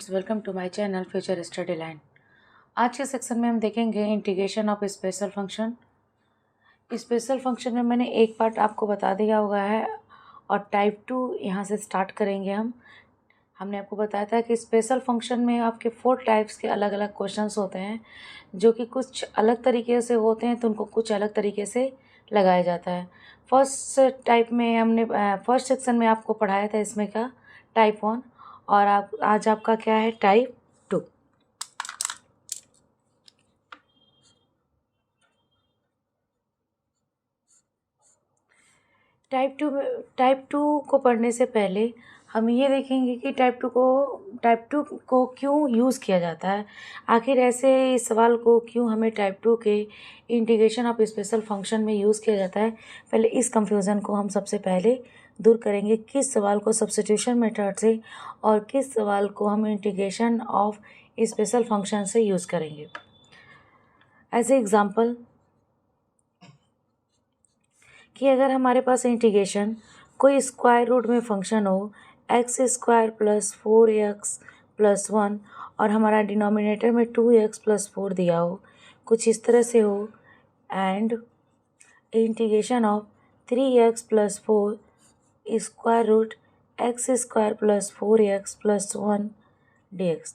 Friends, welcome to my channel future study line. आज के section में हम देखेंगे integration of special function. Special function में मैंने एक पार्ट आपको बता दिया होगा है और टाइप 2 यहाँ से स्टार्ट करेंगे हमने आपको बताया था कि स्पेशल फंक्शन में आपके 4 टाइप्स के अलग अलग क्वेश्चंस होते हैं जो कि कुछ अलग तरीके से होते हैं तो उनको कुछ अलग तरीके से लगाया जाता है। फर्स्ट टाइप में हमने फर्स्ट सेक्शन में आपको पढ़ाया था इसमें का टाइप 1 और आज आपका क्या है टाइप 2। टाइप टू को पढ़ने से पहले हम ये देखेंगे कि टाइप टू को क्यों यूज़ किया जाता है। आखिर ऐसे इस सवाल को क्यों हमें टाइप 2 के इंटीग्रेशन ऑफ स्पेशल फंक्शन में यूज़ किया जाता है। पहले इस कंफ्यूज़न को हम सबसे पहले दूर करेंगे, किस सवाल को सब्स्टिट्यूशन मेथड से और किस सवाल को हम इंटीग्रेशन ऑफ स्पेशल फंक्शन से यूज़ करेंगे। एज ए एग्ज़ाम्पल कि अगर हमारे पास इंटीग्रेशन कोई स्क्वायर रूट में फंक्शन हो x² + 4x + 1 और हमारा डिनोमिनेटर में 2x + 4 दिया हो, कुछ इस तरह से हो, and integration of 3x + 4 √x² + 4x + 1 dx।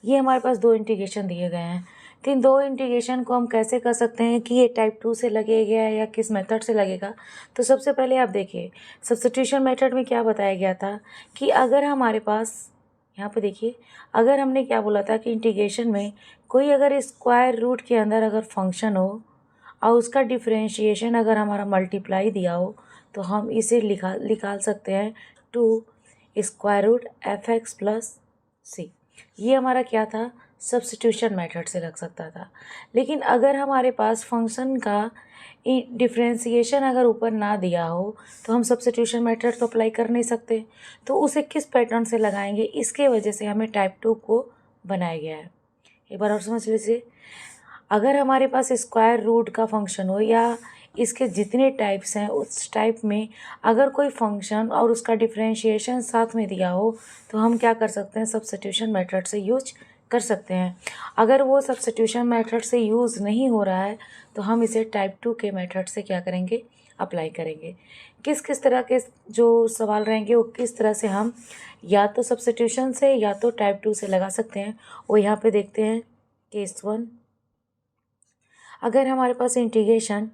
ये हमारे पास दो इंटीग्रेशन दिए गए हैं। तो इन दो इंटीग्रेशन को हम कैसे कर सकते हैं कि ये टाइप 2 से लगेगा या किस मेथड से लगेगा। तो सबसे पहले आप देखिए सब्स्टिट्यूशन मेथड में क्या बताया गया था कि अगर हमारे पास यहाँ पे देखिए, अगर हमने क्या बोला था कि इंटीग्रेशन में कोई अगर स्क्वायर रूट के अंदर अगर फंक्शन हो और उसका डिफ्रेंशिएशन अगर हमारा मल्टीप्लाई दिया हो तो हम इसे निकाल सकते हैं 2√f(x + c)। ये हमारा क्या था, सब्स्टिट्यूशन मेथड से लग सकता था। लेकिन अगर हमारे पास फंक्शन का डिफ्रेंशिएशन अगर ऊपर ना दिया हो तो हम सब्स्टिट्यूशन मेथड तो अप्लाई कर नहीं सकते। तो उसे किस पैटर्न से लगाएंगे, इसके वजह से हमें टाइप 2 को बनाया गया है। एक बार और समझ लीजिए, अगर हमारे पास स्क्वायर रूट का फंक्शन हो या इसके जितने टाइप्स हैं उस टाइप में अगर कोई फंक्शन और उसका डिफरेंशिएशन साथ में दिया हो तो हम क्या कर सकते हैं, सब्स्टिट्यूशन मेथड से यूज कर सकते हैं। अगर वो सब्स्टिट्यूशन मेथड से यूज़ नहीं हो रहा है तो हम इसे टाइप 2 के मेथड से क्या करेंगे, अप्लाई करेंगे। किस किस तरह के जो सवाल रहेंगे वो किस तरह से हम या तो सब्स्टिट्यूशन से या तो टाइप 2 से लगा सकते हैं, वो यहाँ पे देखते हैं। केस 1, अगर हमारे पास इंटीग्रेशन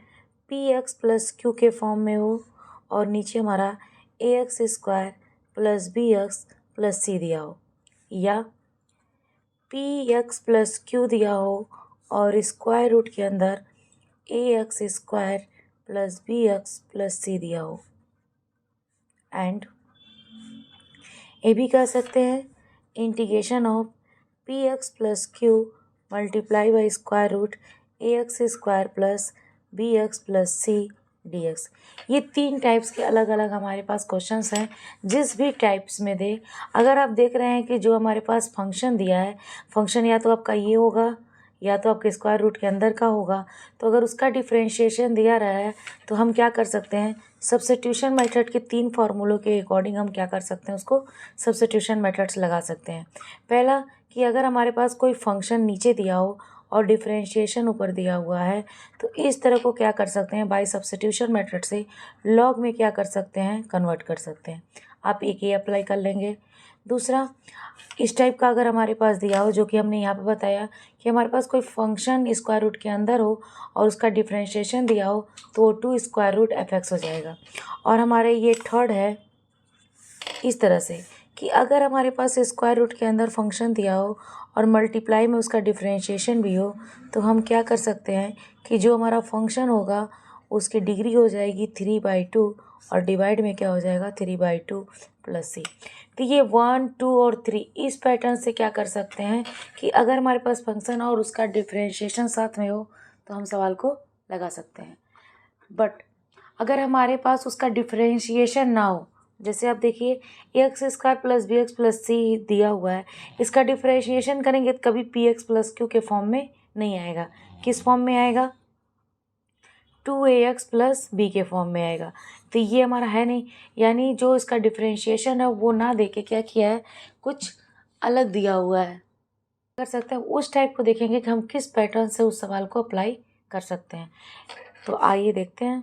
px + q के फॉर्म में हो और नीचे हमारा ax² + bx + c दिया हो, या px + q दिया हो और स्क्वायर रूट के अंदर ax² + bx + c दिया हो, एंड ये भी कह सकते हैं integration of px + q × square root ax² + bx + c dx। ये 3 टाइप्स के अलग अलग हमारे पास क्वेश्चंस हैं। जिस भी टाइप्स में दे, अगर आप देख रहे हैं कि जो हमारे पास फंक्शन दिया है, फंक्शन या तो आपका ये होगा या तो आपके स्क्वायर रूट के अंदर का होगा, तो अगर उसका डिफरेंशिएशन दिया रहा है तो हम क्या कर सकते हैं, सब्स्टिट्यूशन मेथड के 3 फार्मूलों के अकॉर्डिंग हम क्या कर सकते हैं, उसको सब्स्टिट्यूशन मेथड से लगा सकते हैं। पहला कि अगर हमारे पास कोई फंक्शन नीचे दिया हो और डिफरेंशिएशन ऊपर दिया हुआ है तो इस तरह को क्या कर सकते हैं, बाय सब्स्टिट्यूशन मेथड से लॉग में क्या कर सकते हैं, कन्वर्ट कर सकते हैं। आप एक ही अप्लाई कर लेंगे। दूसरा, इस टाइप का अगर हमारे पास दिया हो, जो कि हमने यहाँ पे बताया कि हमारे पास कोई फंक्शन स्क्वायर रूट के अंदर हो और उसका डिफरेंशिएशन दिया हो तो 2√f(x) हो जाएगा। और हमारे ये थर्ड है इस तरह से कि अगर हमारे पास स्क्वायर रूट के अंदर फंक्शन दिया हो और मल्टीप्लाई में उसका डिफरेंशिएशन भी हो तो हम क्या कर सकते हैं कि जो हमारा फंक्शन होगा उसकी डिग्री हो जाएगी 3/2 और डिवाइड में क्या हो जाएगा 3/2 + c। तो ये 1, 2 और 3 इस पैटर्न से क्या कर सकते हैं कि अगर हमारे पास फंक्शन और उसका डिफरेंशिएशन साथ में हो तो हम सवाल को लगा सकते हैं। बट अगर हमारे पास उसका डिफरेंशिएशन ना हो, जैसे आप देखिए ax² + bx + c दिया हुआ है, इसका डिफरेंशिएशन करेंगे तो कभी px + q के फॉर्म में नहीं आएगा। किस फॉर्म में आएगा, 2ax + b के फॉर्म में आएगा। तो ये हमारा है नहीं, यानी जो इसका डिफरेंशिएशन है वो ना देके क्या किया है, कुछ अलग दिया हुआ है कर सकते हैं, उस टाइप को देखेंगे कि हम किस पैटर्न से उस सवाल को अप्लाई कर सकते हैं। तो आइए देखते हैं।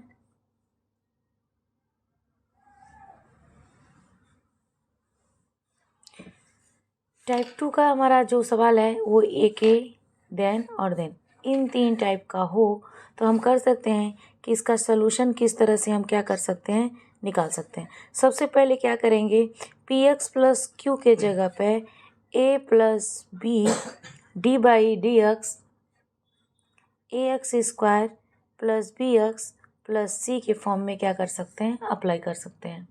टाइप 2 का हमारा जो सवाल है वो एक देन और देन इन 3 टाइप का हो तो हम कर सकते हैं कि इसका सलूशन किस तरह से हम क्या कर सकते हैं, निकाल सकते हैं। सबसे पहले क्या करेंगे, पी एक्स प्लस क्यू के जगह पे a plus b d by d x a x square plus b x plus c के फॉर्म में क्या कर सकते हैं, अप्लाई कर सकते हैं।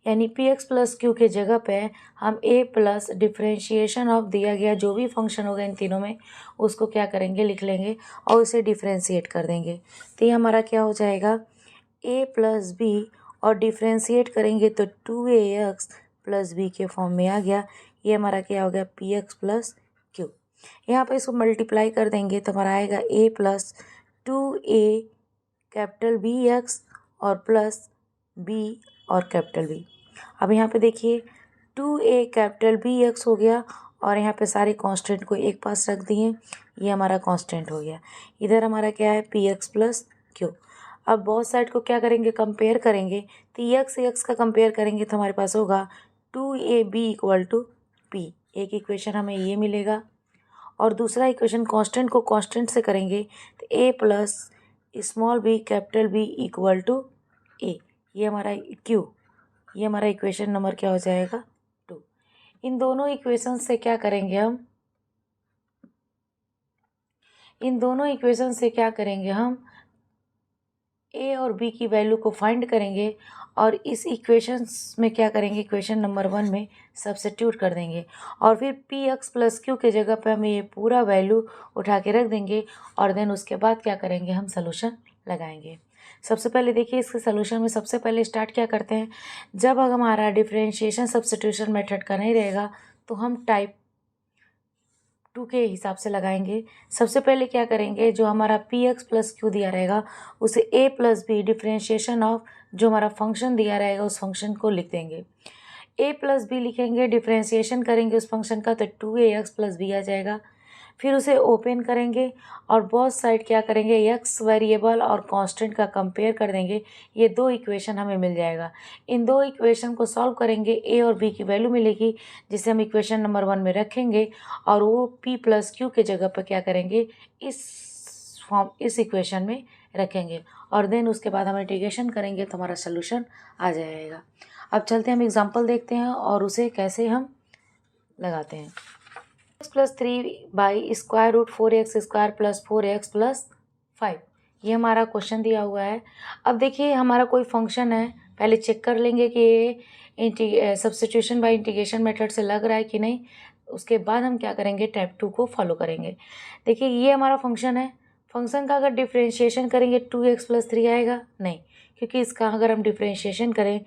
यानी पी एक्स प्लस क्यू के जगह पे हम ए प्लस डिफ्रेंशिएशन ऑफ दिया गया जो भी फंक्शन होगा इन तीनों में उसको क्या करेंगे, लिख लेंगे और उसे डिफ्रेंशिएट कर देंगे। तो ये हमारा क्या हो जाएगा, ए प्लस बी और डिफ्रेंशिएट करेंगे तो 2ax प्लस बी के फॉर्म में आ गया। ये हमारा क्या हो गया, पी एक्स प्लस क्यू। यहाँ पर इसको मल्टीप्लाई कर देंगे तो हमारा आएगा a plus 2a capital b x और प्लस बी और कैपिटल बी। अब यहाँ पे देखिए 2a कैपिटल बी एक्स हो गया और यहाँ पे सारे कांस्टेंट को एक पास रख दिए, ये हमारा कांस्टेंट हो गया। इधर हमारा क्या है, पी एक्स प्लस क्यू। अब बहुत साइड को क्या करेंगे, कंपेयर करेंगे। तो एक्स का कंपेयर करेंगे तो हमारे पास होगा 2ab इक्वल टू पी, एक इक्वेशन हमें ये मिलेगा। और दूसरा इक्वेशन कांस्टेंट को कांस्टेंट से करेंगे तो a plus small b capital b equal to a, ये हमारा क्यू, ये हमारा इक्वेशन नंबर क्या हो जाएगा 2। इन दोनों इक्वेशन से क्या करेंगे हम, ए और बी की वैल्यू को फाइंड करेंगे और इस इक्वेशंस में क्या करेंगे, इक्वेशन नंबर 1 में सब्स्टिट्यूट कर देंगे और फिर पी एक्स प्लस क्यू के जगह पे हम ये पूरा वैल्यू उठा के रख देंगे और देन उसके बाद क्या करेंगे, हम सलूशन लगाएंगे। सबसे पहले देखिए इसके सलूशन में सबसे पहले स्टार्ट क्या करते हैं, जब हमारा डिफरेंशिएशन सब्स्टिट्यूशन मेथड का नहीं रहेगा तो हम टाइप 2 के हिसाब से लगाएंगे। सबसे पहले क्या करेंगे, जो हमारा पी एक्स प्लस क्यू दिया रहेगा उसे ए प्लस बी डिफरेंशिएशन ऑफ जो हमारा फंक्शन दिया रहेगा उस फंक्शन को लिख देंगे। ए प्लस बी लिखेंगे, डिफरेंशिएशन करेंगे उस फंक्शन का तो 2ax प्लस बी आ जाएगा। फिर उसे ओपन करेंगे और बहुत साइड क्या करेंगे, एक्स वेरिएबल और कांस्टेंट का कंपेयर कर देंगे, ये 2 इक्वेशन हमें मिल जाएगा। इन 2 इक्वेशन को सॉल्व करेंगे, ए और बी की वैल्यू मिलेगी जिसे हम इक्वेशन नंबर 1 में रखेंगे और वो पी प्लस क्यू के जगह पर क्या करेंगे, इस इक्वेशन में रखेंगे और देन उसके बाद हम इंटीग्रेशन करेंगे तो हमारा सोल्यूशन आ जाएगा। अब चलते हैं, हम एग्जांपल देखते हैं और उसे कैसे हम लगाते हैं। X plus 3 by square root 4x square plus 4x plus 5, ये हमारा क्वेश्चन दिया हुआ है। अब देखिए हमारा कोई फंक्शन है, पहले चेक कर लेंगे कि ये सब्स्टिट्यूशन बाय इंटीग्रेशन मेथड से लग रहा है कि नहीं। उसके बाद हम क्या करेंगे, टाइप 2 को फॉलो करेंगे। देखिए ये हमारा फंक्शन है, फंक्शन का अगर डिफ्रेंशिएशन करेंगे 2x प्लस 3 आएगा नहीं, क्योंकि इसका अगर हम डिफ्रेंशिएशन करें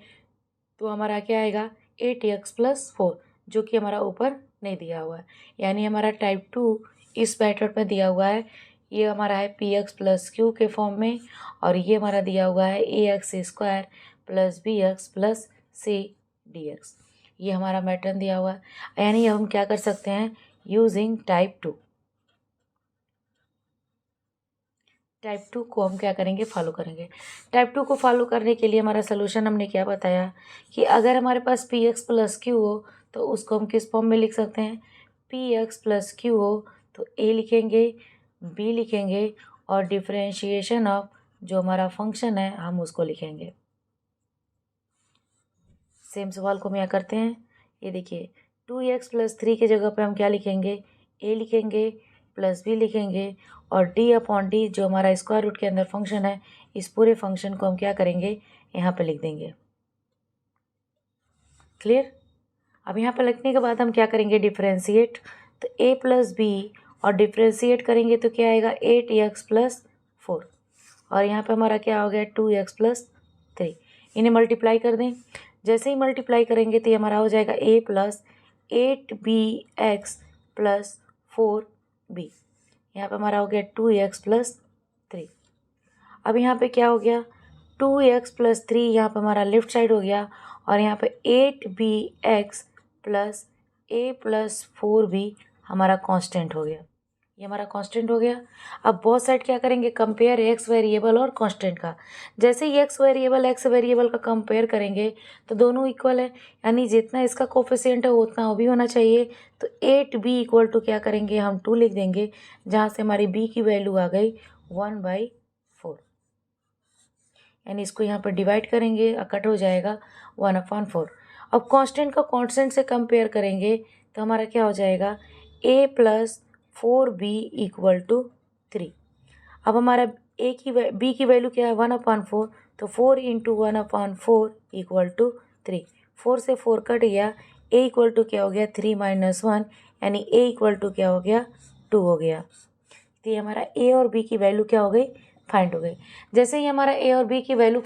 तो हमारा क्या आएगा 8x प्लस 4, जो कि हमारा ऊपर नहीं दिया हुआ है। यानी हमारा टाइप 2 इस मेथड में दिया हुआ है, ये हमारा है पी एक्स प्लस क्यू के फॉर्म में और ये हमारा दिया हुआ है a x square plus b x plus c d x, ये हमारा मैटर्न दिया हुआ है। यानी हम क्या कर सकते हैं, यूजिंग टाइप 2 को हम क्या करेंगे, फॉलो करेंगे। टाइप 2 को फॉलो करने के लिए हमारा सोल्यूशन हमने क्या बताया कि अगर हमारे पास पी एक्स प्लस क्यू हो तो उसको हम किस फॉर्म में लिख सकते हैं, पी एक्स प्लस क्यू हो तो ए लिखेंगे, बी लिखेंगे और डिफरेंशिएशन ऑफ जो हमारा फंक्शन है हम उसको लिखेंगे। सेम सवाल को हम यहाँ करते हैं। ये देखिए 2x प्लस 3 की जगह पे हम क्या लिखेंगे, ए लिखेंगे प्लस बी लिखेंगे और डी अपॉन डी जो हमारा स्क्वायर रूट के अंदर फंक्शन है, इस पूरे फंक्शन को हम क्या करेंगे, यहाँ पे लिख देंगे। क्लियर। अब यहाँ पर लिखने के बाद हम क्या करेंगे, डिफ्रेंशिएट, तो a प्लस बी और डिफ्रेंशिएट करेंगे तो क्या आएगा 8x प्लस 4 और यहाँ पे हमारा क्या हो गया 2x प्लस 3। इन्हें मल्टीप्लाई कर दें, जैसे ही मल्टीप्लाई करेंगे तो ये हमारा हो जाएगा a plus 8bx plus 4b, यहाँ पे हमारा हो गया 2x प्लस 3। अब यहाँ पे क्या हो गया 2x प्लस 3, यहाँ पे हमारा लेफ्ट साइड हो गया और यहाँ पे 8bx प्लस ए प्लस 4b हमारा कांस्टेंट हो गया। ये हमारा कांस्टेंट हो गया। अब बोथ साइड क्या करेंगे, कंपेयर एक्स वेरिएबल और कांस्टेंट का। जैसे ही एक्स वेरिएबल का कंपेयर करेंगे तो दोनों इक्वल है, यानी जितना इसका कोफिशिएंट है उतना वो भी होना चाहिए। तो 8b इक्वल टू क्या करेंगे, हम 2 लिख देंगे, जहाँ से हमारी b की वैल्यू आ गई 1/4, यानी इसको यहाँ पर डिवाइड करेंगे, कट हो जाएगा 1/4। अब कांस्टेंट का कांस्टेंट से कंपेयर करेंगे तो हमारा क्या हो जाएगा, a plus 4b equal to 3। अब हमारा b की वैल्यू क्या है, 1/4, तो 4 इंटू 1/4 इक्वल टू 3। 4 से 4 कट गया, a इक्वल टू क्या हो गया, 3 - 1, यानी a इक्वल टू क्या हो गया, 2 हो गया। तो ये हमारा a और b की वैल्यू क्या हो गई, फाइंड हो गई। जैसे ही हमारा a और b की वैल्यू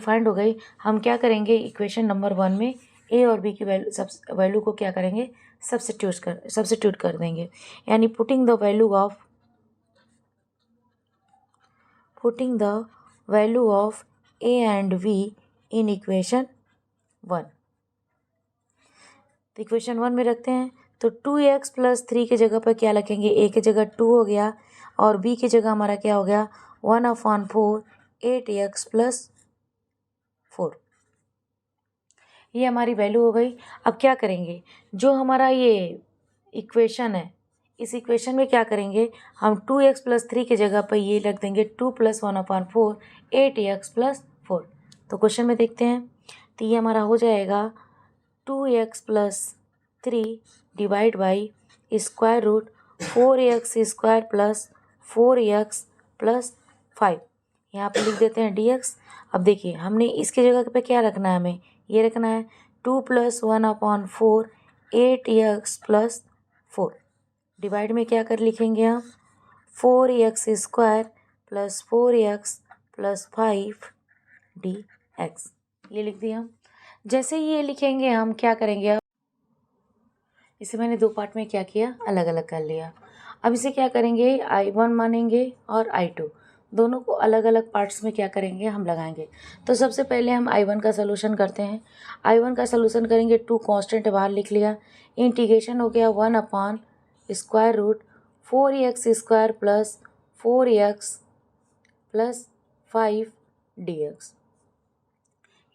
फाइंड हो गई, हम क्या करेंगे, इक्वेशन नंबर 1 में a और b की वैल्यू को क्या करेंगे, सब्स्टिट्यूट कर देंगे, यानी putting the value of a and v in equation 1। तो इक्वेशन 1 में रखते हैं, तो 2x प्लस 3 के जगह पर क्या रखेंगे, a की जगह 2 हो गया, और b की जगह हमारा क्या हो गया, 1/4 8x प्लस 4। ये हमारी वैल्यू हो गई। अब क्या करेंगे, जो हमारा ये इक्वेशन है, इस इक्वेशन में क्या करेंगे, हम 2x प्लस 3 के जगह पर ये रख देंगे 2 प्लस 1/4 8x प्लस 4। तो क्वेश्चन में देखते हैं, तो ये हमारा हो जाएगा 2x plus 3 divide by square root 4x square plus 4x plus 5। यहाँ पे लिख देते हैं dx। अब देखिए, हमने इसके जगह पे क्या रखना है, हमें ये रखना है 2 प्लस 1/4 8x प्लस 4। डिवाइड में क्या कर लिखेंगे हम, 4x square plus 4x plus 5 dx, ये लिख दिया हम। जैसे ये लिखेंगे, हम क्या करेंगे, अब इसे मैंने 2 पार्ट में क्या किया, अलग अलग कर लिया। अब इसे क्या करेंगे, I1 मानेंगे और I2, दोनों को अलग अलग पार्ट्स में क्या करेंगे, हम लगाएंगे। तो सबसे पहले हम I1 का सलूशन करते हैं। I1 का सलूशन करेंगे, 2 कांस्टेंट बाहर लिख लिया, इंटीग्रेशन हो गया 1/स्क्वायर root 4x square plus 4x plus 5 dx,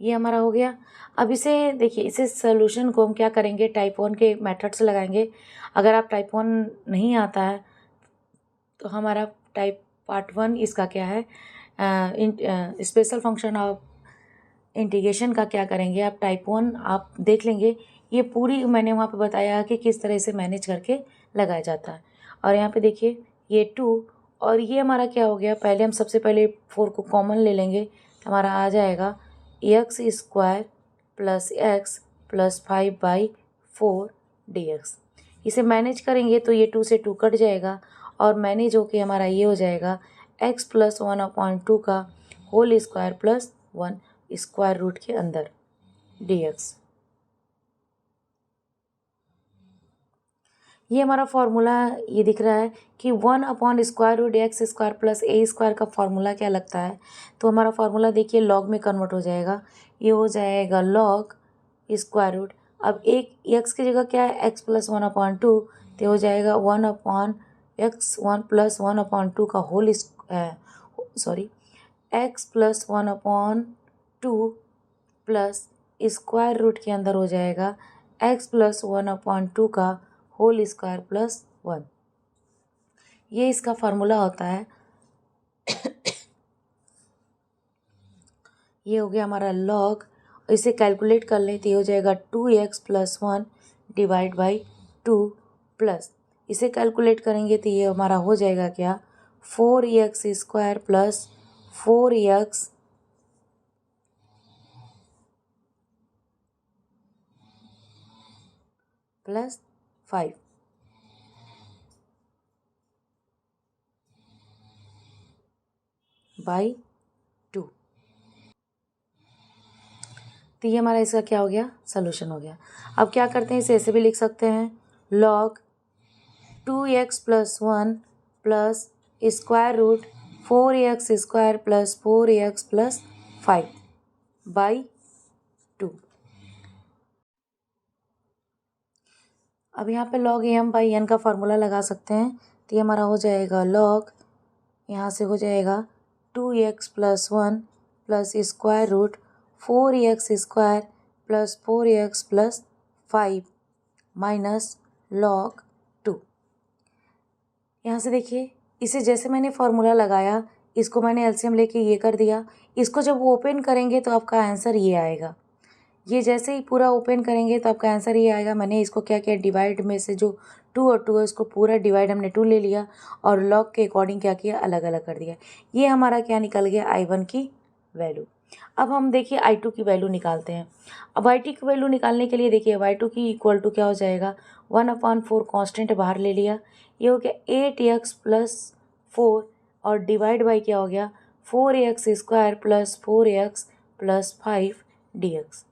ये हमारा हो गया। अब इसे देखिए, इसे सॉल्यूशन को हम क्या करेंगे, टाइप 1 के मेथड से लगाएंगे। अगर आप टाइप 1 नहीं आता है तो हमारा पार्ट 1 इसका क्या है, स्पेशल फंक्शन ऑफ इंटीग्रेशन का क्या करेंगे, आप टाइप 1 आप देख लेंगे। ये पूरी मैंने वहाँ पे बताया कि किस तरह से मैनेज करके लगाया जाता है। और यहाँ पे देखिए, ये 2 और ये हमारा क्या हो गया, पहले हम सबसे पहले 4 को कॉमन ले लेंगे, तो हमारा आ जाएगा x square plus x plus 5/4 dx। इसे मैनेज करेंगे तो ये 2 से 2 कट जाएगा, और मैनेज होके हमारा ये हो जाएगा x प्लस 1/2 का whole square plus 1 square root के अंदर dx। ये हमारा फॉर्मूला ये दिख रहा है कि 1/√x² प्लस a स्क्वायर का फॉर्मूला क्या लगता है, तो हमारा फॉर्मूला देखिए लॉग में कन्वर्ट हो जाएगा, ये हो जाएगा लॉग स्क्वायर रूट। अब एक x की जगह क्या है, x प्लस 1/2, तो हो जाएगा 1/x1 प्लस 1/2 का whole x plus 1/2 plus square root के अंदर हो जाएगा x प्लस 1/2 का होल स्क्वायर प्लस 1। ये इसका फार्मूला होता है। ये हो गया हमारा लॉग। इसे कैलकुलेट कर लें तो ये हो जाएगा 2x plus 1 divide by 2 plus, इसे कैलकुलेट करेंगे तो ये हमारा हो जाएगा क्या, 4x square plus 4x plus 5 by 2। तो ये हमारा इसका क्या हो गया, सोल्यूशन हो गया। अब क्या करते हैं, इसे ऐसे भी लिख सकते हैं, log 2x plus 1 plus square root 4x square plus 4x plus 5/2। अब यहाँ पे log m/n का फार्मूला लगा सकते हैं। तो ये हमारा हो जाएगा log, यहाँ से हो जाएगा 2x + 1 + square root 4x² + 4x + 5 minus log 2। यहाँ से देखिए, इसे जैसे मैंने फार्मूला लगाया, इसको मैंने एलसीएम लेके ये कर दिया। इसको जब ओपन करेंगे तो आपका आंसर ये आएगा। ये जैसे ही पूरा ओपन करेंगे तो आपका आंसर ये आएगा। मैंने इसको क्या किया, डिवाइड में से जो 2 और 2 है उसको पूरा डिवाइड हमने 2 ले लिया और लॉग के अकॉर्डिंग क्या किया, अलग अलग कर दिया। ये हमारा क्या निकल गया, I1 की वैल्यू। अब हम देखिए I2 की वैल्यू निकालते हैं। अब I2 की वैल्यू निकालने के लिए देखिए Y2 की इक्वल टू क्या हो जाएगा, 1/4 कांस्टेंट बाहर ले लिया। ये हो गया 8x + 4 और डिवाइड बाई क्या हो गया, 4x² + 4x + 5 dx।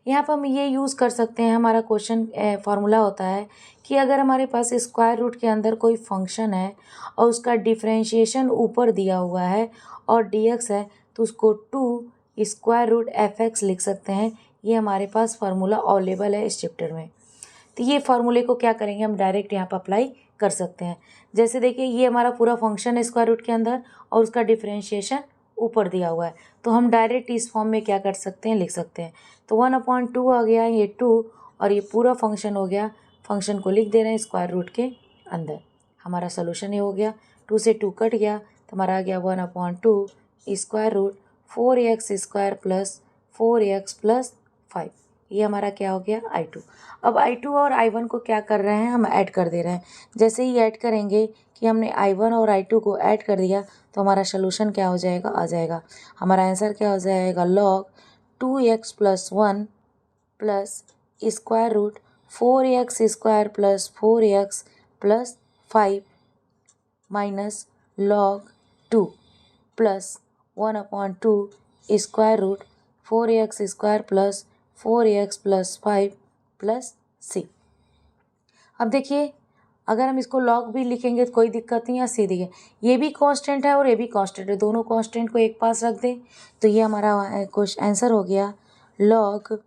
यहाँ पर हम ये यूज़ कर सकते हैं, हमारा क्वेश्चन फार्मूला होता है कि अगर हमारे पास स्क्वायर रूट के अंदर कोई फंक्शन है और उसका डिफरेंशिएशन ऊपर दिया हुआ है और dx है, तो उसको 2 स्क्वायर रूट fx लिख सकते हैं। ये हमारे पास फार्मूला अवेलेबल है इस चैप्टर में। तो ये फार्मूले को क्या करेंगे, हम डायरेक्ट यहाँ पर अप्लाई कर सकते हैं। जैसे देखिए, ये हमारा पूरा फंक्शन है स्क्वायर रूट के अंदर और उसका डिफरेंशिएशन ऊपर दिया हुआ है, तो हम डायरेक्ट इस फॉर्म में क्या कर सकते हैं, लिख सकते हैं। तो 1/2 आ गया, ये 2 और ये पूरा फंक्शन हो गया। फंक्शन को लिख दे रहे हैं स्क्वायर रूट के अंदर। हमारा सोल्यूशन ये हो गया, 2 से 2 कट गया तो हमारा आ गया 1/2 स्क्वायर रूट 4x² + 4x + 5। ये हमारा क्या हो गया, I2। अब I2 और I1 को क्या कर रहे हैं, हम ऐड कर दे रहे हैं। जैसे ही ऐड करेंगे कि हमने I1 और I2 को ऐड कर दिया तो हमारा सोल्यूशन क्या हो जाएगा, आ जाएगा। हमारा आंसर क्या हो जाएगा, log 2x + 1 + square root 4x² + 4x + 5 minus log 2 + 1/2 square root 4x² + 4x + 5 + c। अब देखिए, अगर हम इसको log भी लिखेंगे तो कोई दिक्कत नहीं है, सीधी है। ये भी कांस्टेंट है और ये भी कांस्टेंट है, दोनों कांस्टेंट को एक पास रख दें तो ये हमारा क्वेश्चन आंसर हो गया log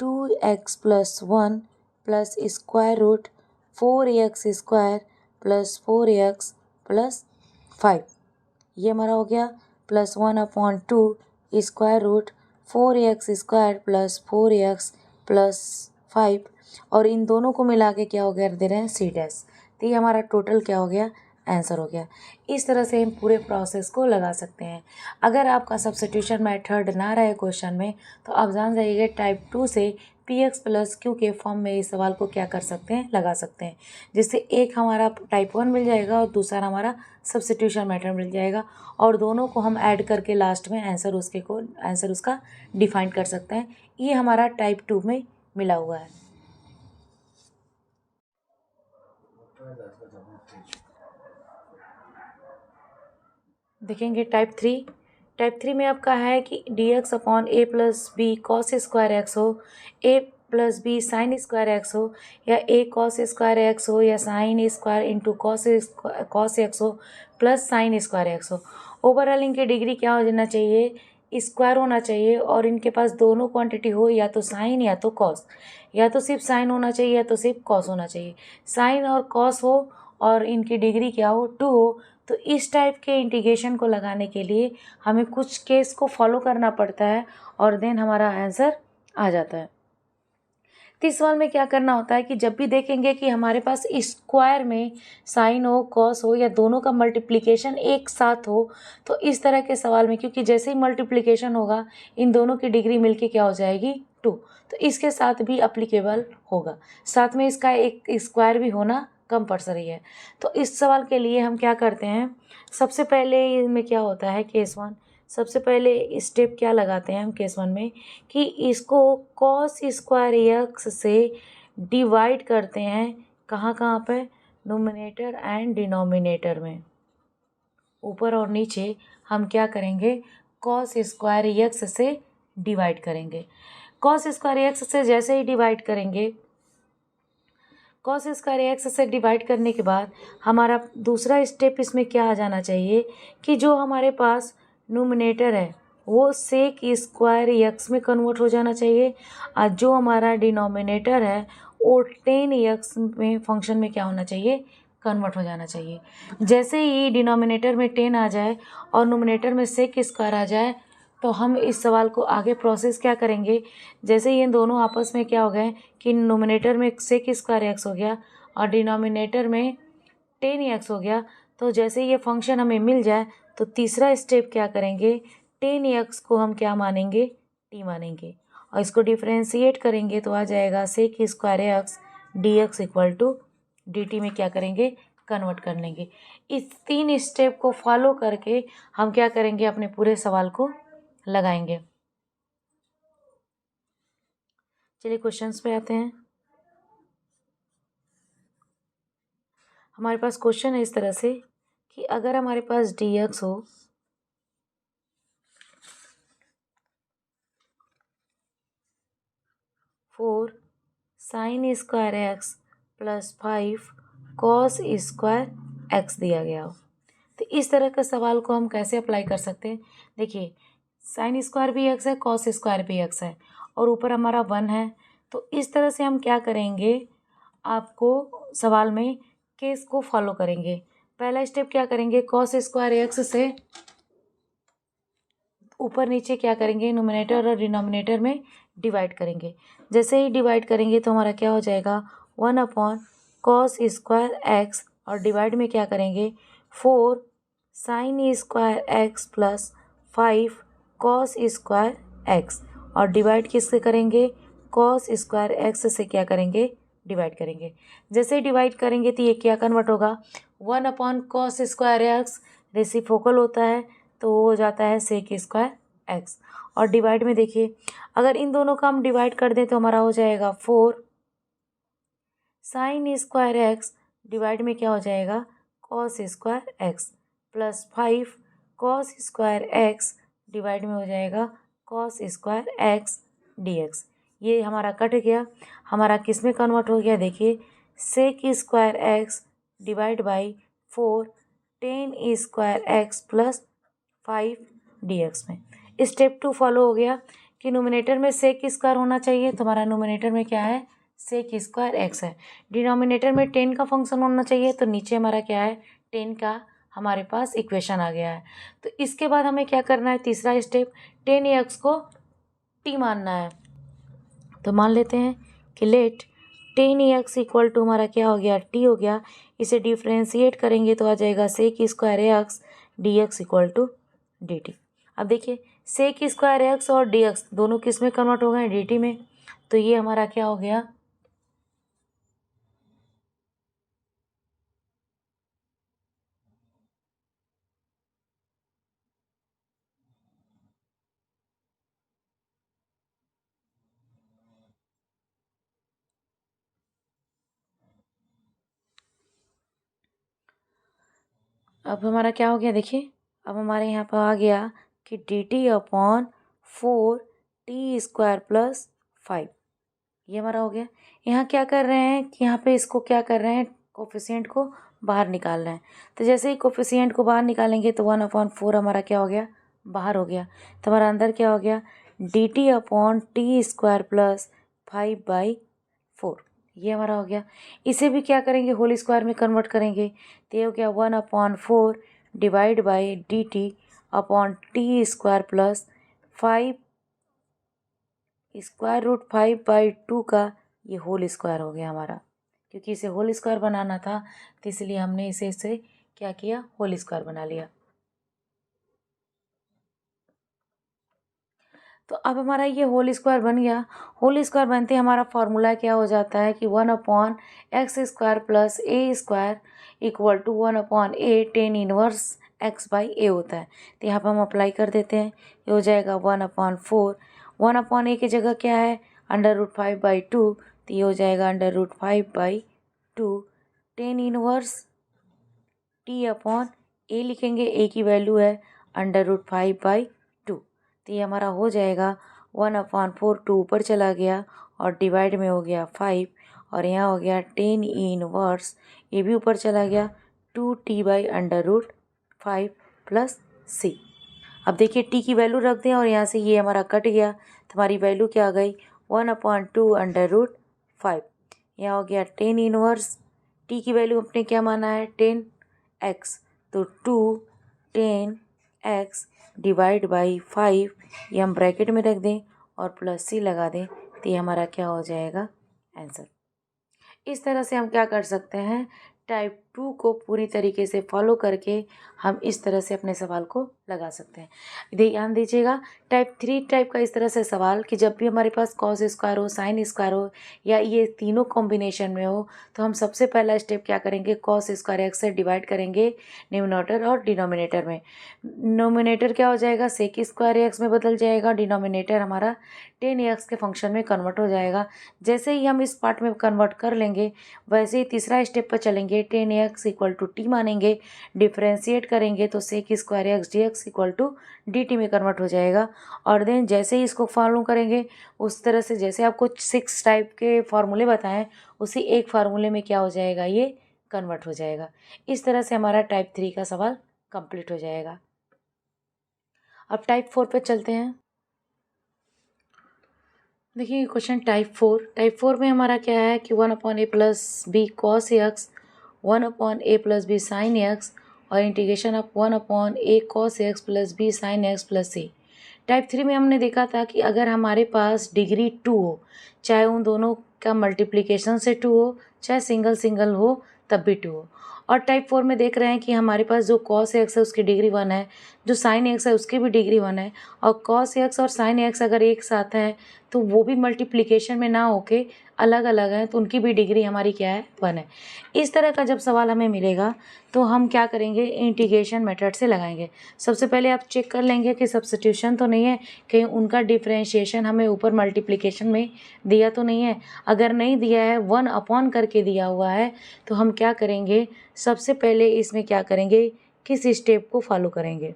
2x + 1 + square root 4x² + 4x + 5। ये हमारा हो गया +1/2 स्क्वायर रूट 4x² + 4x + 5 और इन दोनों को मिला के क्या हो गया, दे रहे हैं C डैश। तो ये हमारा टोटल क्या हो गया, आंसर हो गया। इस तरह से हम पूरे प्रोसेस को लगा सकते हैं। अगर आपका सब्स्टिट्यूशन मेथड ना रहे क्वेश्चन में तो आप जान जाइए टाइप 2 से px + q के फॉर्म में इस सवाल को क्या कर सकते हैं, लगा सकते हैं। जिससे एक हमारा टाइप 1 मिल जाएगा और दूसरा हमारा सब्स्टिट्यूशन मेथड मिल जाएगा और दोनों को हम ऐड करके लास्ट में आंसर उसका डिफाइन कर सकते हैं। ये हमारा टाइप 2 में मिला हुआ है। देखेंगे टाइप 3 में आपका है कि dx/a + b cos² x हो, a + b sin² x हो या a cos² x हो या sin² cos x हो प्लस sin² x हो। ओवरऑल इनकी डिग्री क्या हो जाना चाहिए, स्क्वायर होना चाहिए और इनके पास दोनों क्वांटिटी हो, या तो साइन या तो कॉस, या तो सिर्फ साइन होना चाहिए या तो सिर्फ कॉस होना चाहिए। साइन और कॉस हो और इनकी डिग्री क्या हो, 2 हो। तो इस टाइप के इंटीग्रेशन को लगाने के लिए हमें कुछ केस को फॉलो करना पड़ता है और देन हमारा आंसर आ जाता है। तो इस सवाल में क्या करना होता है कि जब भी देखेंगे कि हमारे पास स्क्वायर में साइन हो, कॉस हो या दोनों का मल्टीप्लिकेशन एक साथ हो, तो इस तरह के सवाल में क्योंकि जैसे ही मल्टीप्लिकेशन होगा इन दोनों की डिग्री मिलके क्या हो जाएगी, 2, तो इसके साथ भी अप्लीकेबल होगा। साथ में इसका एक स्क्वायर भी होना कंपलसरी है। तो इस सवाल के लिए हम क्या करते हैं, सबसे पहले इसमें क्या होता है केस 1, सबसे पहले स्टेप क्या लगाते हैं हम केस 1 में कि इसको cos² x से डिवाइड करते हैं। कहाँ कहाँ पे, नोमिनेटर एंड डिनोमिनेटर में, ऊपर और नीचे हम क्या करेंगे, cos² x से डिवाइड करेंगे। cos² x से जैसे ही डिवाइड करेंगे कॉस स्क्वायर एक्स से डिवाइड करने के बाद हमारा दूसरा स्टेप इसमें क्या आ जाना चाहिए कि जो हमारे पास नोमिनेटर है वो सेक स्क्वायर एक्स में कन्वर्ट हो जाना चाहिए और जो हमारा डिनोमिनेटर है वो 10x में फंक्शन में क्या होना चाहिए, कन्वर्ट हो जाना चाहिए। जैसे ही डिनोमिनेटर में 10 आ जाए और नोमिनेटर में सेक स्क्वायर आ जाए तो हम इस सवाल को आगे प्रोसेस क्या करेंगे, जैसे ये दोनों आपस में क्या हो गए कि नोमिनेटर में सेक स्क्वायर एक्स हो गया और डिनोमिनेटर में 10x हो गया, तो जैसे ये फंक्शन हमें मिल जाए तो तीसरा स्टेप क्या करेंगे, 10x को हम क्या मानेंगे, t मानेंगे और इसको डिफ्रेंशिएट करेंगे तो आ जाएगा sec square x d x equal to d t में क्या करेंगे, कन्वर्ट कर लेंगे। इस 3 स्टेप को फॉलो करके हम क्या करेंगे, अपने पूरे सवाल को लगाएंगे। चलिए क्वेश्चंस पे आते हैं। हमारे पास क्वेश्चन है इस तरह से कि अगर हमारे पास dx हो four sine square x plus 5 cos square x दिया गया हो, तो इस तरह का सवाल को हम कैसे अप्लाई कर सकते हैं। देखिए साइन स्क्वायर भी एक्स है, कॉस स्क्वायर भी एक्स है और ऊपर हमारा 1 है, तो इस तरह से हम क्या करेंगे, आपको सवाल में केस को फॉलो करेंगे। पहला स्टेप क्या करेंगे, कॉस स्क्वायर एक्स से ऊपर नीचे क्या करेंगे, नोमिनेटर और डिनोमिनेटर में डिवाइड करेंगे। जैसे ही डिवाइड करेंगे तो हमारा क्या हो जाएगा, 1 अपॉन कॉस स्क्वायर एक्स और डिवाइड में क्या करेंगे 4 sine square x plus 5 cos square x और डिवाइड किससे करेंगे, कॉस स्क्वायर एक्स से क्या करेंगे, डिवाइड करेंगे। जैसे ही डिवाइड करेंगे तो ये क्या कन्वर्ट होगा, 1 upon cos square x reciprocal होता है तो वो हो जाता है सेक स्क्वायर एक्स और डिवाइड में देखिए अगर इन दोनों का हम डिवाइड कर दें तो हमारा हो जाएगा 4 साइन स्क्वायर एक्स डिवाइड में क्या हो जाएगा cos square x plus 5 cos square x divide में हो जाएगा cos square x d x. ये हमारा कट गया, हमारा किस में कन्वर्ट हो गया, देखिए sec square x divide by 4 10 square x plus 5 dx में। स्टेप 2 फॉलो हो गया कि नोमिनेटर में सेक स्क्वायर होना चाहिए, तो हमारा नोमिनेटर में क्या है, सेक स्क्वायर एक्स है। डिनोमिनेटर में 10 का फंक्शन होना चाहिए, तो नीचे हमारा क्या है, 10 का हमारे पास इक्वेशन आ गया है। तो इसके बाद हमें क्या करना है, तीसरा स्टेप 10x को t मानना है। तो मान लेते हैं कि लेट 10x इक्वल टू हमारा क्या हो गया, t हो गया। इसे डिफ्रेंशिएट करेंगे तो आ जाएगा sec square x d x equal to d t. अब देखिए सेक स्क्वायर एक्स और डी एक्स दोनों किस में कन्वर्ट हो गए, डी टी में, तो ये हमारा क्या हो गया, अब हमारा क्या हो गया, देखिए अब हमारे यहाँ पर आ गया कि D t upon 4 T square plus 5, ये हमारा हो गया। यहाँ क्या कर रहे हैं कि यहाँ पे इसको क्या कर रहे हैं, कोफिशिएंट को बाहर निकाल रहे हैं। तो जैसे ही कोफिशिएंट को बाहर निकालेंगे तो 1/4 हमारा क्या हो गया, बाहर हो गया। तो हमारा अंदर क्या हो गया, D t upon t square plus 5/4, ये हमारा हो गया। इसे भी क्या करेंगे, होल स्क्वायर में कन्वर्ट करेंगे, तो ये हो गया 1/4 divide by d t upon t square plus 5 square root 5/2 का ये होल स्क्वायर हो गया हमारा। क्योंकि इसे होल स्क्वायर बनाना था तो इसलिए हमने इसे क्या किया, होल स्क्वायर बना लिया। तो अब हमारा ये होल स्क्वायर बन गया। होल स्क्वायर बनते हमारा फॉर्मूला क्या हो जाता है कि 1/x square plus a square equal to 1/a tan inverse x/a होता है। तो यहाँ पर हम अप्लाई कर देते हैं, ये हो जाएगा 1/4। 1/a की जगह क्या है, √5/2, तो ये हो जाएगा √5/2 tan inverse t upon a लिखेंगे, a की वैल्यू है √5/2। तो ये हमारा हो जाएगा 1/4, 2 ऊपर चला गया और डिवाइड में हो गया 5 और यहाँ हो गया टेन ई इनवर्स, ये भी ऊपर चला गया 2t/√5 प्लस c। अब देखिए t की वैल्यू रख दें और यहाँ से ये हमारा कट गया, तो हमारी वैल्यू क्या आ गई 1/2√5। यहाँ हो गया टेन इनवर्स, t की वैल्यू अपने क्या माना है 10x, तो 2 10x डिवाइड बाई 5, ये हम ब्रैकेट में रख दें और प्लस c लगा दें, तो ये हमारा क्या हो जाएगा आंसर। इस तरह से हम क्या कर सकते हैं, टाइप 2 को पूरी तरीके से फॉलो करके हम इस तरह से अपने सवाल को लगा सकते हैं। ध्यान दीजिएगा, टाइप 3 टाइप का इस तरह से सवाल कि जब भी हमारे पास कॉस स्क्वायर हो, साइन स्क्वायर हो या ये तीनों कॉम्बिनेशन में हो, तो हम सबसे पहला स्टेप क्या करेंगे, कॉस स्क्वायर एक्स से डिवाइड करेंगे न्यूमरेटर और डिनोमिनेटर में। नोमिनेटर क्या हो जाएगा, सेक स्क्वायर एक्स में बदल जाएगा, डिनोमिनेटर हमारा 10x के फंक्शन में कन्वर्ट हो जाएगा। जैसे ही हम इस पार्ट में कन्वर्ट कर लेंगे, वैसे ही तीसरा स्टेप पर चलेंगे, 10x इक्वल टू टी मानेंगे, डिफ्रेंशिएट करेंगे तो sec square x dx equal to dt में कन्वर्ट हो जाएगा। और देन जैसे ही इसको फॉलो करेंगे, उस तरह से जैसे आपको 6 टाइप के फार्मूले बताएं, उसी एक फार्मूले में क्या हो जाएगा, ये कन्वर्ट हो जाएगा। इस तरह से हमारा टाइप 3 का सवाल कंप्लीट हो जाएगा। अब टाइप 4 पे चलते हैं। देखिए क्वेश्चन टाइप 4 में हमारा क्या है कि 1/a plus b cos x, 1/a plus b sine x और integration of 1/a cos x plus b sine x plus c. Type 3 में हमने देखा था कि अगर हमारे पास डिग्री 2 हो, चाहे उन दोनों का मल्टीप्लिकेशन से 2 हो, चाहे सिंगल सिंगल हो तब भी 2 हो। और टाइप 4 में देख रहे हैं कि हमारे पास जो कॉस एक्स है उसकी डिग्री 1 है, जो साइन एक्स है उसकी भी डिग्री 1 है, और कॉस एक्स और साइन एक्स अगर एक साथ हैं तो वो भी मल्टीप्लिकेशन में ना होके अलग अलग हैं, तो उनकी भी डिग्री हमारी क्या है 1 है। इस तरह का जब सवाल हमें मिलेगा तो हम क्या करेंगे, इंटीग्रेशन मेथड से लगाएंगे। सबसे पहले आप चेक कर लेंगे कि सब्स्टिट्यूशन तो नहीं है, कहीं उनका डिफ्रेंशिएशन हमें ऊपर मल्टीप्लिकेशन में दिया तो नहीं है। अगर नहीं दिया है, 1 अपॉन करके दिया हुआ है, तो हम क्या करेंगे, सबसे पहले इसमें क्या करेंगे, किस स्टेप को फॉलो करेंगे।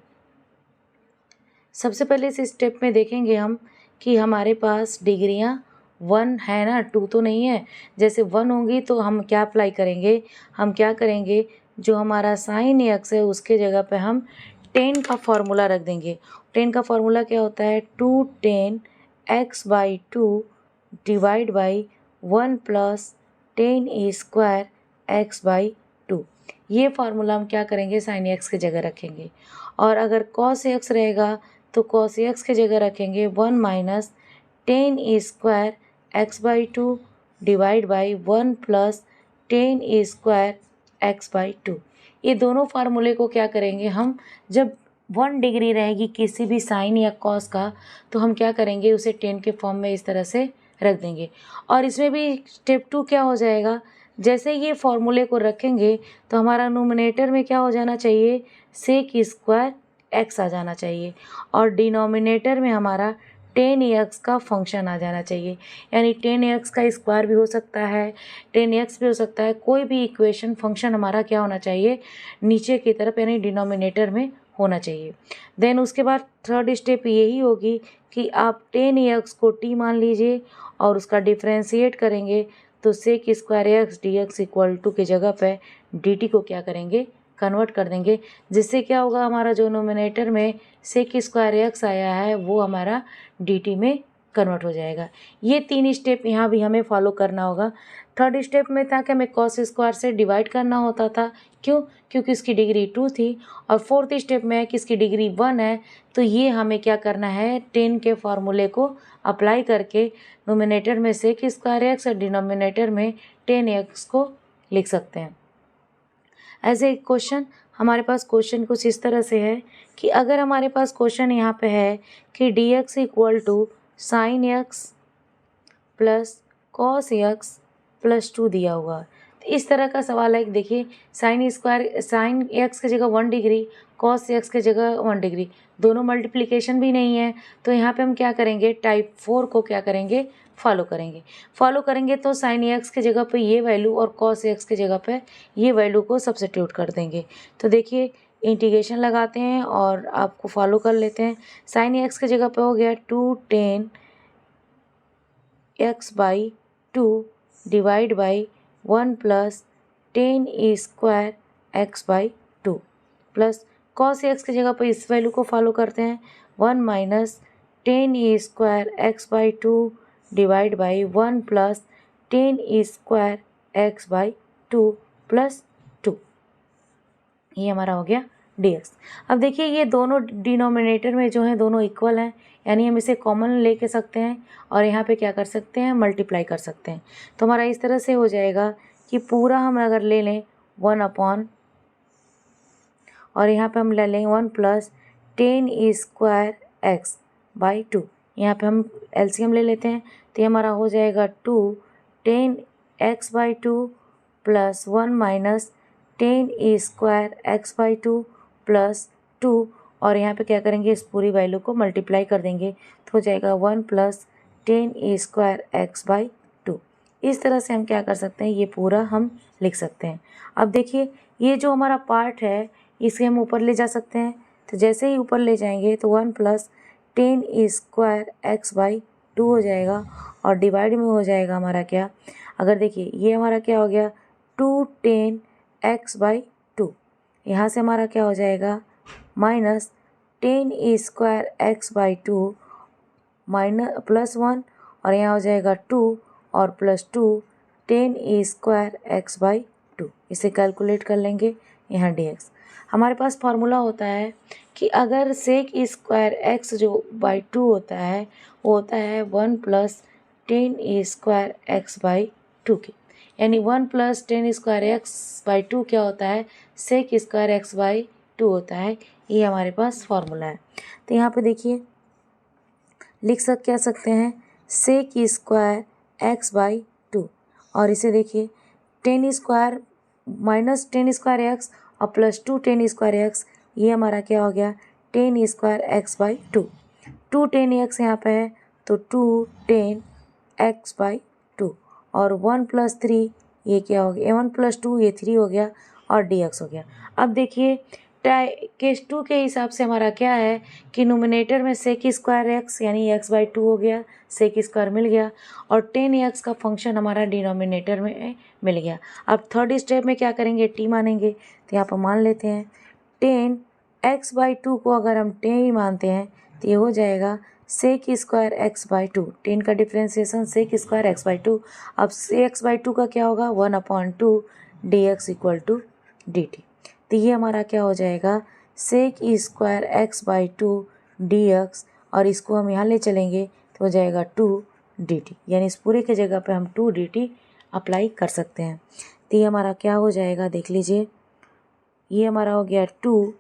सबसे पहले इस स्टेप में देखेंगे हम कि हमारे पास डिग्रियां 1 है ना, 2 तो नहीं है। जैसे 1 होंगी तो हम क्या अप्लाई करेंगे, हम क्या करेंगे, जो हमारा साइन एक्स है उसके जगह पे हम 10 का फॉर्मूला रख देंगे। 10 का फॉर्मूला क्या होता है, 210x/2 divide by 1 plus 10 x/2। ये फार्मूला हम क्या करेंगे, साइन एक्स की जगह रखेंगे। और अगर कॉस एक्स रहेगा तो कॉस एक्स की जगह रखेंगे 1 minus 10 x/2 divide by 1 plus 10 x/2। ये दोनों फार्मूले को क्या करेंगे हम, जब 1 डिग्री रहेगी किसी भी साइन या कॉस का, तो हम क्या करेंगे, उसे 10 के फॉर्म में इस तरह से रख देंगे। और इसमें भी स्टेप 2 क्या हो जाएगा, जैसे ये फॉर्मूले को रखेंगे तो हमारा नोमिनेटर में क्या हो जाना चाहिए, सेक स्क्वायर एक्स आ जाना चाहिए, और डिनोमिनेटर में हमारा 10x का फंक्शन आ जाना चाहिए। यानी 10x का स्क्वायर भी हो सकता है, 10x भी हो सकता है, कोई भी इक्वेशन फंक्शन हमारा क्या होना चाहिए, नीचे की तरफ यानी डिनोमिनेटर में होना चाहिए। देन उसके बाद थर्ड स्टेप यही होगी कि आप 10x को t मान लीजिए और उसका डिफ्रेंशिएट करेंगे, तो sec square x dx equal to की जगह पे dt को क्या करेंगे, कन्वर्ट कर देंगे। जिससे क्या होगा, हमारा जो नोमिनेटर में सेक स्क्वायर एक्स आया है वो हमारा dt में कन्वर्ट हो जाएगा। ये 3 स्टेप यहाँ भी हमें फॉलो करना होगा। थर्ड स्टेप में था कि हमें कॉस स्क्वायर से डिवाइड करना होता था, क्यों, क्योंकि इसकी डिग्री 2 थी। और फोर्थ स्टेप में है कि इसकी डिग्री 1 है, तो ये हमें क्या करना है, 10 के फॉर्मूले को अप्लाई करके नोमिनेटर में सेक स्क्वायर एक्स और डिनोमिनेटर में 10x को लिख सकते हैं। ऐसे एक क्वेश्चन हमारे पास, क्वेश्चन कुछ इस तरह से है कि अगर हमारे पास क्वेश्चन यहाँ पे है कि dx equal to sine x plus cos x plus 2 दिया हुआ, तो इस तरह का सवाल है कि देखिए साइन एक्स की जगह 1 डिग्री, कॉस एक्स की जगह 1 डिग्री, दोनों मल्टीप्लिकेशन भी नहीं है, तो यहाँ पे हम क्या करेंगे, टाइप 4 को क्या करेंगे, फॉलो करेंगे। तो साइन एक्स की जगह पे ये वैल्यू और कॉस एक्स की जगह पे ये वैल्यू को सब्स्टिट्यूट कर देंगे। तो देखिए इंटीग्रेशन लगाते हैं और आपको फॉलो कर लेते हैं। साइन एक्स की जगह पे हो गया 210x/2 divide by 1 plus ten E square x by 2 plus cos x की जगह पर इस वैल्यू को फॉलो करते हैं 1 minus ten E square x by 2 divide by 1 plus ten E square x by 2 plus 2। ये हमारा हो गया dx। अब देखिए ये दोनों डिनोमिनेटर में जो है दोनों इक्वल हैं, यानी हम इसे कॉमन लेके सकते हैं और यहाँ पे क्या कर सकते हैं, मल्टीप्लाई कर सकते हैं। तो हमारा इस तरह से हो जाएगा कि पूरा हम अगर ले लें 1 अपॉन और यहाँ पे हम ले लें 1 plus ten E square x by 2। यहाँ पे हम एलसीएम ले लेते हैं तो ये हमारा हो जाएगा 2 ten x by 2 plus 1 minus ten E square x by 2 plus 2 और यहाँ पे क्या करेंगे, इस पूरी वैल्यू को मल्टीप्लाई कर देंगे तो हो जाएगा 1 plus ten E square x by 2। इस तरह से हम क्या कर सकते हैं, ये पूरा हम लिख सकते हैं। अब देखिए ये जो हमारा पार्ट है इसे हम ऊपर ले जा सकते हैं, तो जैसे ही ऊपर ले जाएंगे तो 1 plus ten E square x by 2 हो जाएगा और डिवाइड में हो जाएगा हमारा क्या, अगर देखिए ये हमारा क्या हो गया 2 टेन एक्स बाई 2। यहाँ से हमारा क्या हो जाएगा minus ten E square x by 2 minus plus 1 और यहाँ हो जाएगा 2 और plus 2 ten E square x by 2। इसे कैलकुलेट कर लेंगे यहाँ dx। हमारे पास फार्मूला होता है कि अगर सेक स्क्वायर एक्स जो बाई 2 होता है वो होता है 1 plus ten E square x by 2 की, यानी 1 plus ten square x by 2 क्या होता है, सेक स्क्वायर एक्स बाई 2 होता है। ये हमारे पास फार्मूला है। तो यहाँ पे देखिए क्या सकते हैं सेक स्क्वायर एक्स बाई 2 और इसे देखिए ten square minus ten square x और प्लस 2 टेन स्क्वायर एक्स, ये हमारा क्या हो गया ten square x by 2। 2 ten x यहाँ पे है तो 2 टेन एक्स बाई 2 और 1 प्लस 3 ये क्या हो गया 1 प्लस 2 ये 3 हो गया और dx हो गया। अब देखिए केस 2 के हिसाब से हमारा क्या है कि नोमिनेटर में सेक स्क्वायर एक्स यानी एक्स बाई 2 हो गया, सेक स्क्वायर मिल गया और टेन एक्स का फंक्शन हमारा डिनोमिनेटर में मिल गया। अब थर्ड स्टेप में क्या करेंगे, टी मानेंगे। तो यहाँ पर मान लेते हैं टेन एक्स बाई 2 को अगर हम टेन मानते हैं तो ये हो जाएगा sec square x by 2। Tan का differentiation sec square x by 2। अब से एक्स बाई 2 का क्या होगा 1/2 dx इक्वल टू dt। तो ये हमारा क्या हो जाएगा sec square x by 2 dx और इसको हम यहाँ ले चलेंगे तो हो जाएगा 2 dt, यानी इस पूरे की जगह पे हम 2 dt अप्लाई कर सकते हैं। तो ये हमारा क्या हो जाएगा देख लीजिए, ये हमारा हो गया 2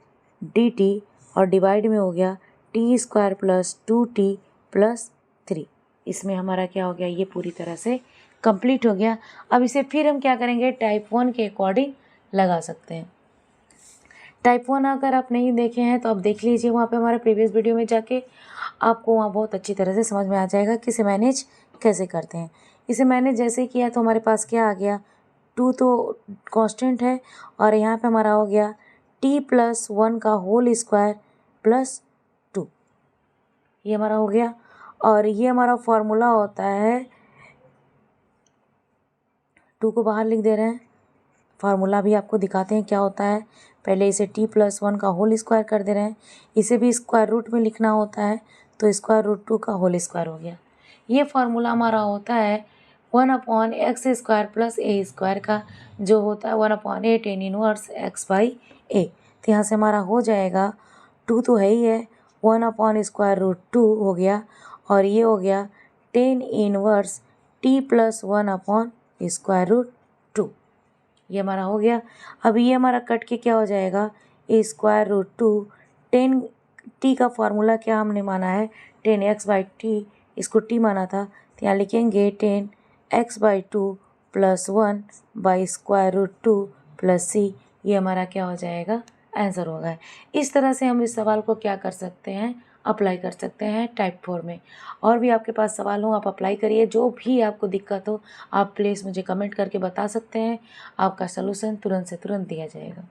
dt और डिवाइड में हो गया T square plus 2t plus 3। इसमें हमारा क्या हो गया, ये पूरी तरह से कंप्लीट हो गया। अब इसे फिर हम क्या करेंगे टाइप 1 के अकॉर्डिंग लगा सकते हैं। टाइप 1 अगर आप नहीं देखे हैं तो आप देख लीजिए वहाँ पे हमारे प्रीवियस वीडियो में जाके, आपको वहाँ बहुत अच्छी तरह से समझ में आ जाएगा कि इसे मैनेज कैसे करते हैं। इसे मैनेज जैसे किया तो हमारे पास क्या आ गया 2 तो कांस्टेंट है और यहाँ पे हमारा हो गया t प्लस 1 का होल स्क्वायर प्लस 2, ये हमारा हो गया। और ये हमारा फॉर्मूला होता है 2 को बाहर लिख दे रहे हैं, फार्मूला भी आपको दिखाते हैं क्या होता है। पहले इसे t प्लस 1 का होल स्क्वायर कर दे रहे हैं, इसे भी स्क्वायर रूट में लिखना होता है तो स्क्वायर रूट 2 का होल स्क्वायर हो गया। ये फार्मूला हमारा होता है 1/x square plus a square का, जो होता है 1/a tan inverse x by a. तो यहाँ से हमारा हो जाएगा 2 तो है ही है 1/√2 हो गया और ये हो गया टेन इनवर्स t प्लस 1/√2, ये हमारा हो गया। अब ये हमारा कट के क्या हो जाएगा a√2 10 t का फार्मूला क्या हमने माना है 10x बाई टी, इसको t माना था तो यहाँ लिखेंगे 10x by 2 plus 1 by √2 plus c, ये हमारा क्या हो जाएगा आंसर होगा। इस तरह से हम इस सवाल को क्या कर सकते हैं अप्लाई कर सकते हैं टाइप 4 में। और भी आपके पास सवाल हो आप अप्लाई करिए, जो भी आपको दिक्कत हो आप प्लीज़ मुझे कमेंट करके बता सकते हैं, आपका सलूशन तुरंत से तुरंत दिया जाएगा।